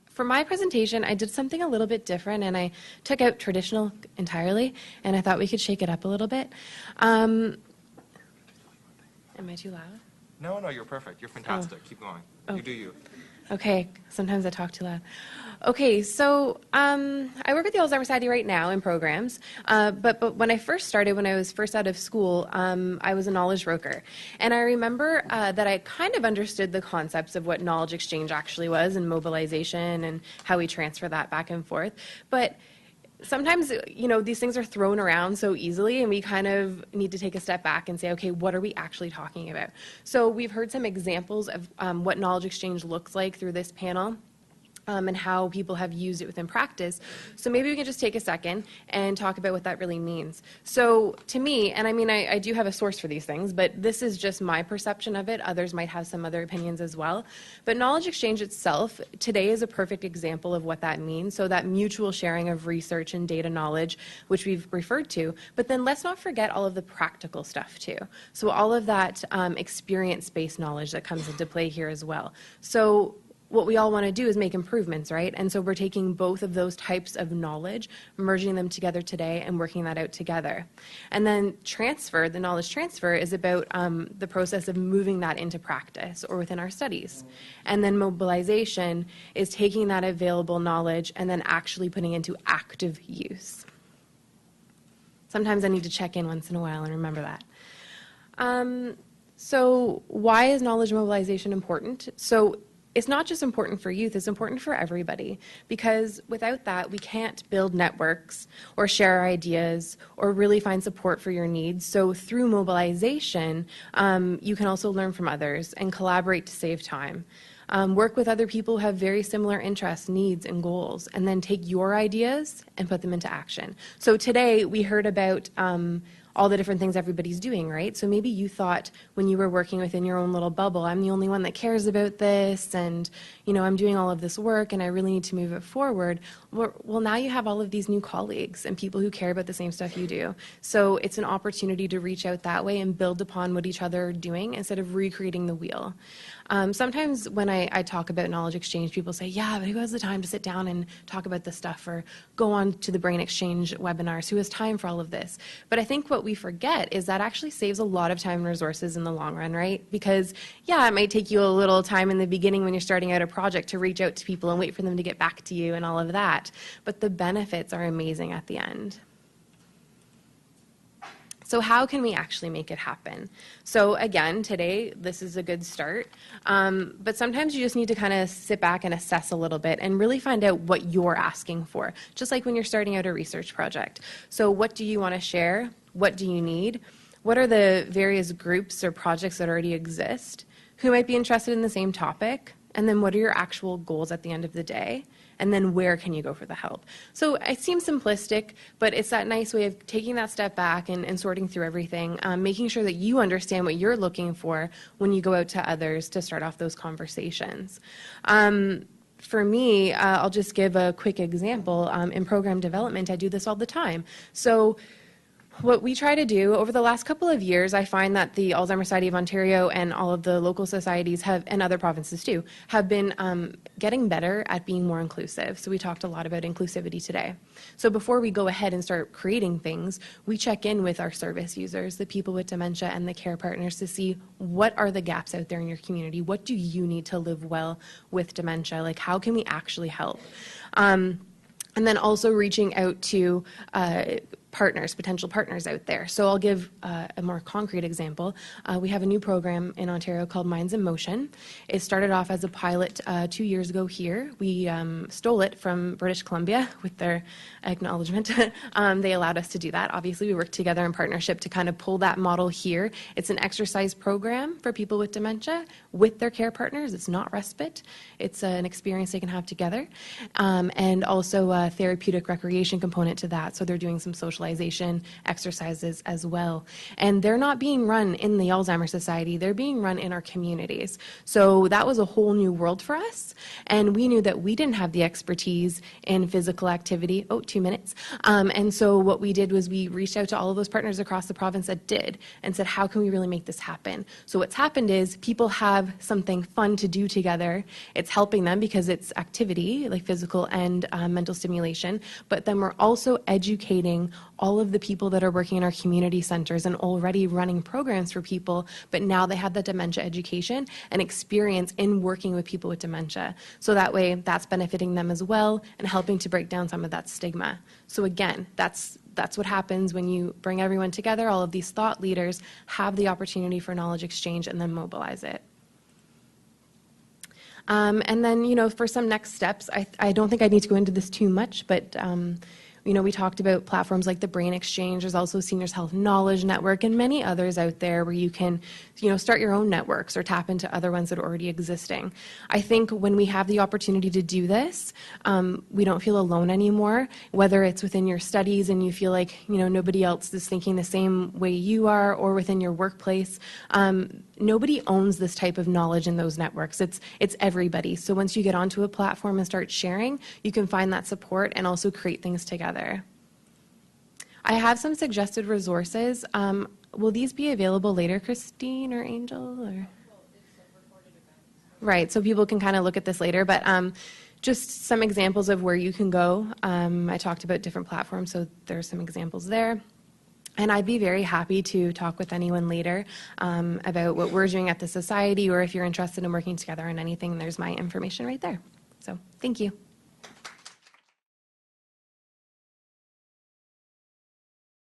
For my presentation, I did something a little bit different, and I took out traditional entirely, and I thought we could shake it up a little bit. Am I too loud? No, no, you're perfect. You're fantastic. Keep going. You do you. Okay, sometimes I talk too loud. Okay, so I work at the Alzheimer's Society right now in programs, but when I first started, when I was first out of school, I was a knowledge broker. And I remember that I kind of understood the concepts of what knowledge exchange actually was and mobilization and how we transfer that back and forth. But sometimes, you know, these things are thrown around so easily, and we kind of need to take a step back and say, okay, what are we actually talking about? So we've heard some examples of what knowledge exchange looks like through this panel. And how people have used it within practice. So maybe we can just take a second and talk about what that really means. So to me, and I mean, I do have a source for these things, but this is just my perception of it. Others might have some other opinions as well. But knowledge exchange itself today is a perfect example of what that means. So that mutual sharing of research and data knowledge, which we've referred to. But then let's not forget all of the practical stuff too. So all of that experience-based knowledge that comes into play here as well. So what we all want to do is make improvements, right? And so we're taking both of those types of knowledge, merging them together today and working that out together. And then transfer, the knowledge transfer, is about the process of moving that into practice or within our studies. And then mobilization is taking that available knowledge and then actually putting into active use. Sometimes I need to check in once in a while and remember that. So why is knowledge mobilization important? So it's not just important for youth, it's important for everybody, because without that, we can't build networks or share our ideas or really find support for your needs. So through mobilization, you can also learn from others and collaborate to save time. Work with other people who have very similar interests, needs, and goals, and then take your ideas and put them into action. So today, we heard about all the different things everybody's doing, right? So maybe you thought when you were working within your own little bubble, I'm the only one that cares about this, and you know, I'm doing all of this work and I really need to move it forward. Well, now you have all of these new colleagues and people who care about the same stuff you do. So it's an opportunity to reach out that way and build upon what each other are doing instead of recreating the wheel. Sometimes when I talk about knowledge exchange, people say, yeah, but who has the time to sit down and talk about this stuff or go on to the Brain Exchange webinars? Who has time for all of this? But I think what we forget is that actually saves a lot of time and resources in the long run, right? Because, yeah, it might take you a little time in the beginning when you're starting out a project to reach out to people and wait for them to get back to you and all of that. But the benefits are amazing at the end. So how can we actually make it happen? So again, today, this is a good start, but sometimes you just need to kind of sit back and assess a little bit and really find out what you're asking for, just like when you're starting out a research project. So what do you want to share? What do you need? What are the various groups or projects that already exist? Who might be interested in the same topic? And then what are your actual goals at the end of the day? And then where can you go for the help? So it seems simplistic, but it's that nice way of taking that step back and sorting through everything, making sure that you understand what you're looking for when you go out to others to start off those conversations. For me, I'll just give a quick example. In program development, I do this all the time. So what we try to do over the last couple of years, I find that the Alzheimer's Society of Ontario and all of the local societies have, and other provinces too, have been getting better at being more inclusive. So we talked a lot about inclusivity today. So before we go ahead and start creating things, we check in with our service users, the people with dementia and the care partners, to see what are the gaps out there in your community. What do you need to live well with dementia? Like, how can we actually help? And then also reaching out to partners, potential partners out there. So I'll give a more concrete example. We have a new program in Ontario called Minds in Motion. It started off as a pilot 2 years ago here. We stole it from British Columbia with their acknowledgement. They allowed us to do that. Obviously, we worked together in partnership to kind of pull that model here. It's an exercise program for people with dementia with their care partners. It's not respite. It's an experience they can have together. And also a therapeutic recreation component to that. So they're doing some social mobilization exercises as well. And they're not being run in the Alzheimer's Society, they're being run in our communities. So that was a whole new world for us. And we knew that we didn't have the expertise in physical activity. Oh, 2 minutes. And so what we did was we reached out to all of those partners across the province that did and said, how can we really make this happen? So what's happened is people have something fun to do together. It's helping them because it's activity, like physical and mental stimulation, but then we're also educating all of the people that are working in our community centers and already running programs for people, but now they have that dementia education and experience in working with people with dementia. So that way, that's benefiting them as well and helping to break down some of that stigma. So again, that's what happens when you bring everyone together. All of these thought leaders have the opportunity for knowledge exchange and then mobilize it. And then, you know, for some next steps, I don't think I need to go into this too much, but you know, we talked about platforms like the Brain Exchange. There's also Seniors Health Knowledge Network and many others out there where you can, you know, start your own networks or tap into other ones that are already existing. I think when we have the opportunity to do this, we don't feel alone anymore, whether it's within your studies and you feel like, you know, nobody else is thinking the same way you are, or within your workplace. Nobody owns this type of knowledge in those networks. It's everybody. So once you get onto a platform and start sharing, you can find that support and also create things together. I have some suggested resources. Will these be available later, Christine or Angel? Or? Right, so people can kind of look at this later, but just some examples of where you can go. I talked about different platforms, so there's some examples there. And I'd be very happy to talk with anyone later about what we're doing at the Society, or if you're interested in working together on anything, there's my information right there. So thank you.